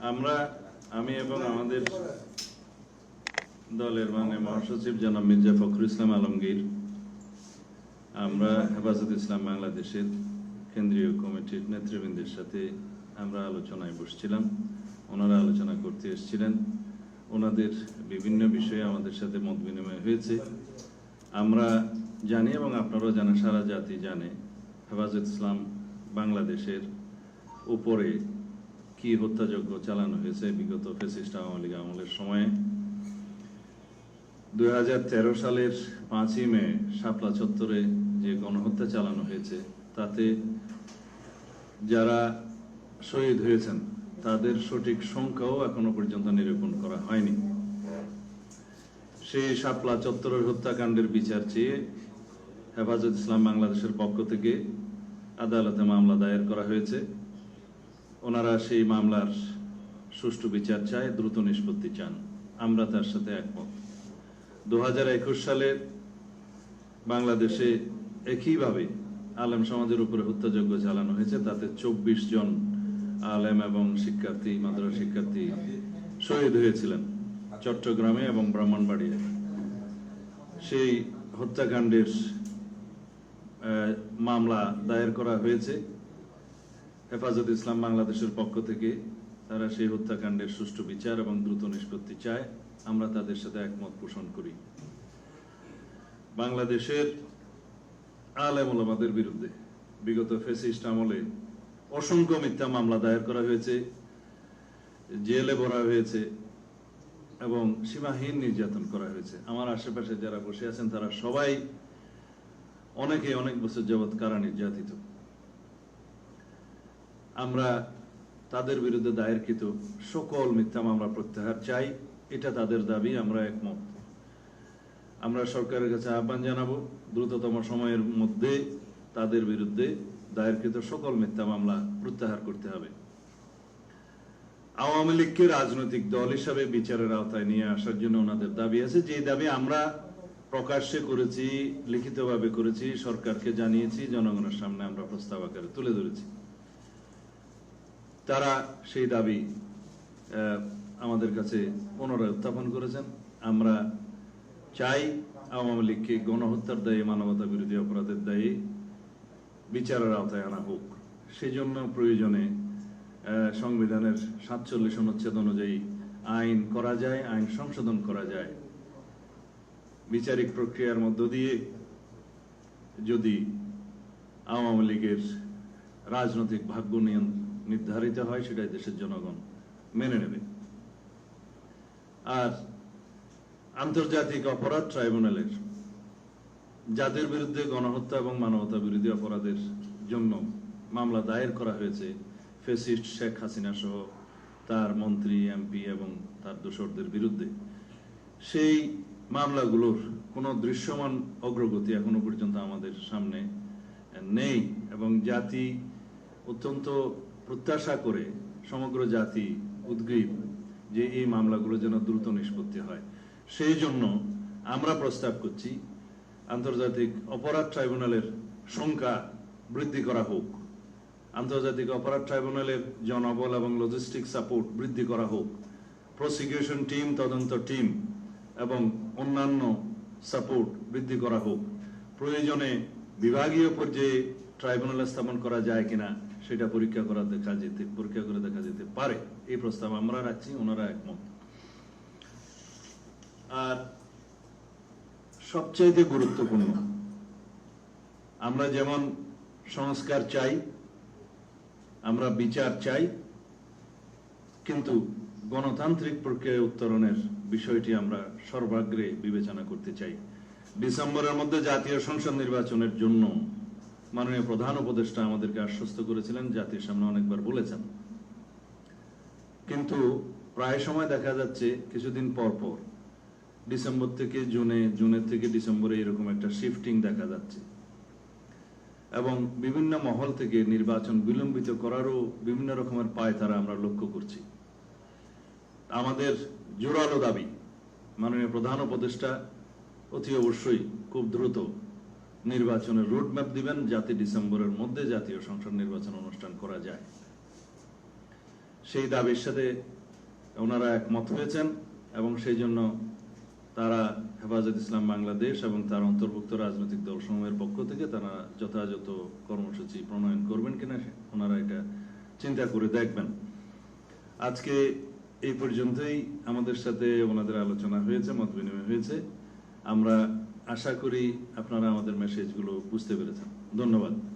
আমি এবং আমাদের দলের মহাসচিব জনাব মির্জা ফখরুল ইসলাম আলমগীর আমরা হেফাজত ইসলাম বাংলাদেশের কেন্দ্রীয় কমিটির নেতৃবৃন্দের সাথে আমরা আলোচনায় বসছিলাম। ওনারা আলোচনা করতে এসেছিলেন। ওনাদের বিভিন্ন বিষয়ে আমাদের সাথে মত বিনিময় হয়েছে। আমরা জানি এবং আপনারাও জানেন, সারা জাতি জানে হেফাজত ইসলাম বাংলাদেশের উপরে কি হত্যাযজ্ঞ চালানো হয়েছে বিগত ফ্যাসিস্ট আওয়ামী লীগ আমলের সময়ে। 2013 সালের 5ই মে শাপলা চত্বরে যে গণহত্যা চালানো হয়েছে, তাতে যারা শহীদ হয়েছেন তাদের সঠিক সংখ্যাও এখনো পর্যন্ত নিরূপণ করা হয়নি। সেই শাপলা চত্বরের হত্যাকাণ্ডের বিচার চেয়ে হেফাজত ইসলাম বাংলাদেশের পক্ষ থেকে আদালতে মামলা দায়ের করা হয়েছে। ওনারা সেই মামলার সুষ্ঠু বিচার চায়, দ্রুত নিষ্পত্তি চান। আমরা তার সাথে একমত। 2021 সালে বাংলাদেশে একইভাবে আলেম সমাজের উপরে হত্যাযজ্ঞ চালানো হয়েছে। তাতে 24 জন আলেম এবং শিক্ষার্থী, মাদ্রাসা শিক্ষার্থী শহীদ হয়েছিলেন চট্টগ্রামে এবং ব্রাহ্মণবাড়িয়ায়। সেই হত্যাকাণ্ডের মামলা দায়ের করা হয়েছে হেফাজত ইসলাম বাংলাদেশের পক্ষ থেকে। তারা সেই হত্যাকাণ্ডের সুষ্ঠু বিচার এবং দ্রুত নিষ্পত্তি চায়। আমরা তাদের সাথে একমত পোষণ করি। বাংলাদেশের আলেম ওলামাদের বিরুদ্ধে বিগত ফ্যাসিস্ট আমলে অসংখ্য মিথ্যা মামলা দায়ের করা হয়েছে, জেলে ভরা হয়েছে এবং সীমাহীন নির্যাতন করা হয়েছে। আমার আশেপাশে যারা বসে আছেন তারা সবাই অনেক বছর যাবৎ কারা নির্যাতিত। আমরা তাদের বিরুদ্ধে দায়েরকৃত সকল মিথ্যা মামলা প্রত্যাহার চাই, এটা তাদের দাবি। আমরা একমত। আমরা সরকারের কাছে আহ্বান জানাবো দ্রুততম সময়ের মধ্যে তাদের বিরুদ্ধে দায়েরকৃত সকল মিথ্যা মামলা প্রত্যাহার করতে হবে। আওয়ামী লীগকে রাজনৈতিক দল হিসাবে বিচারের আওতায় নিয়ে আসার জন্য ওনাদের দাবি আছে, যে দাবি আমরা প্রকাশ্যে করেছি, লিখিতভাবে করেছি, সরকারকে জানিয়েছি, জনগণের সামনে আমরা প্রস্তাব আকারে তুলে ধরেছি। তারা সেই দাবি আমাদের কাছে পুনরায় উত্থাপন করেছেন। আমরা চাই আওয়ামী লীগকে গণহত্যার দায়ে, মানবতা বিরোধী অপরাধের দায়ে বিচারের আওতায় আনা হোক। সেজন্য প্রয়োজনে সংবিধানের 47 অনুচ্ছেদ অনুযায়ী আইন করা যায়, আইন সংশোধন করা যায়। বিচারিক প্রক্রিয়ার মধ্য দিয়ে যদি আওয়ামী লীগের রাজনৈতিক ভাগ্য নির্ধারিত হয়, সেটাই দেশের জনগণ মেনে নেবে। আর আন্তর্জাতিক অপরাধ ট্রাইব্যুনালের যাদের বিরুদ্ধে গণহত্যা এবং মানবতা বিরোধী অপরাধের জন্য মামলা দায়ের করা হয়েছে, ফ্যাসিস্ট শেখ হাসিনা সহ তার মন্ত্রী, এমপি এবং তার দোসরদের বিরুদ্ধে, সেই মামলাগুলোর কোনো দৃশ্যমান অগ্রগতি এখনো পর্যন্ত আমাদের সামনে নেই। এবং জাতি অত্যন্ত প্রত্যাশা করে, সমগ্র জাতি উদ্গ্রীব যে এই মামলাগুলো যেন দ্রুত নিষ্পত্তি হয়। সেই জন্য আমরা প্রস্তাব করছি আন্তর্জাতিক অপরাধ ট্রাইব্যুনালের সংখ্যা বৃদ্ধি করা হোক, আন্তর্জাতিক অপরাধ ট্রাইব্যুনালের জনবল এবং লজিস্টিক সাপোর্ট বৃদ্ধি করা হোক, প্রসিকিউশন টিম, তদন্ত টিম এবং অন্যান্য সাপোর্ট বৃদ্ধি করা হোক। প্রয়োজনে বিভাগীয় পর্যায়ে ট্রাইব্যুনাল স্থাপন করা যায় কিনা সেটা পরীক্ষা করে দেখা যেতে পারে। এই প্রস্তাব আমরা রাখছি, ওনারা একমত। আর সবচাইতে গুরুত্বপূর্ণ, আমরা যেমন সংস্কার চাই, আমরা বিচার চাই, কিন্তু গণতান্ত্রিক প্রক্রিয়ায় উত্তরণের বিষয়টি আমরা সর্বাগ্রে বিবেচনা করতে চাই। ডিসেম্বরের মধ্যে জাতীয় সংসদ নির্বাচনের জন্য মাননীয় প্রধান উপদেষ্টা আমাদেরকে আশ্বস্ত করেছিলেন, জাতির সামনে অনেকবার বলেছেন। কিন্তু প্রায় সময় দেখা যাচ্ছে কিছুদিন পর পর ডিসেম্বর থেকে জুনে, জুনের থেকে ডিসেম্বরে এরকম একটা শিফটিং দেখা যাচ্ছে এবং বিভিন্ন মহল থেকে নির্বাচন বিলম্বিত করারও বিভিন্ন রকমের পায়তারা আমরা লক্ষ্য করছি। আমাদের জোরালো দাবি, মাননীয় প্রধান উপদেষ্টা অতি অবশ্যই খুব দ্রুত নির্বাচনের রোডম্যাপ দিবেন, যাতে ডিসেম্বরের মধ্যে জাতীয় সংসদ নির্বাচন অনুষ্ঠান করা যায়। সেই দাবির সাথে ওনারা একমত হয়েছেন এবং সেই জন্য তারা হেফাজত ইসলাম বাংলাদেশ এবং তার অন্তর্ভুক্ত রাজনৈতিক দলসমূহের পক্ষ থেকে তারা যথাযথ কর্মসূচি প্রণয়ন করবেন কিনা ওনারা এটা চিন্তা করে দেখবেন। আজকে এই পর্যন্তই আমাদের সাথে ওনাদের আলোচনা হয়েছে, মত বিনিময় হয়েছে। আমরা আশা করি আপনারা আমাদের মেসেজগুলো বুঝতে পেরেছেন। ধন্যবাদ।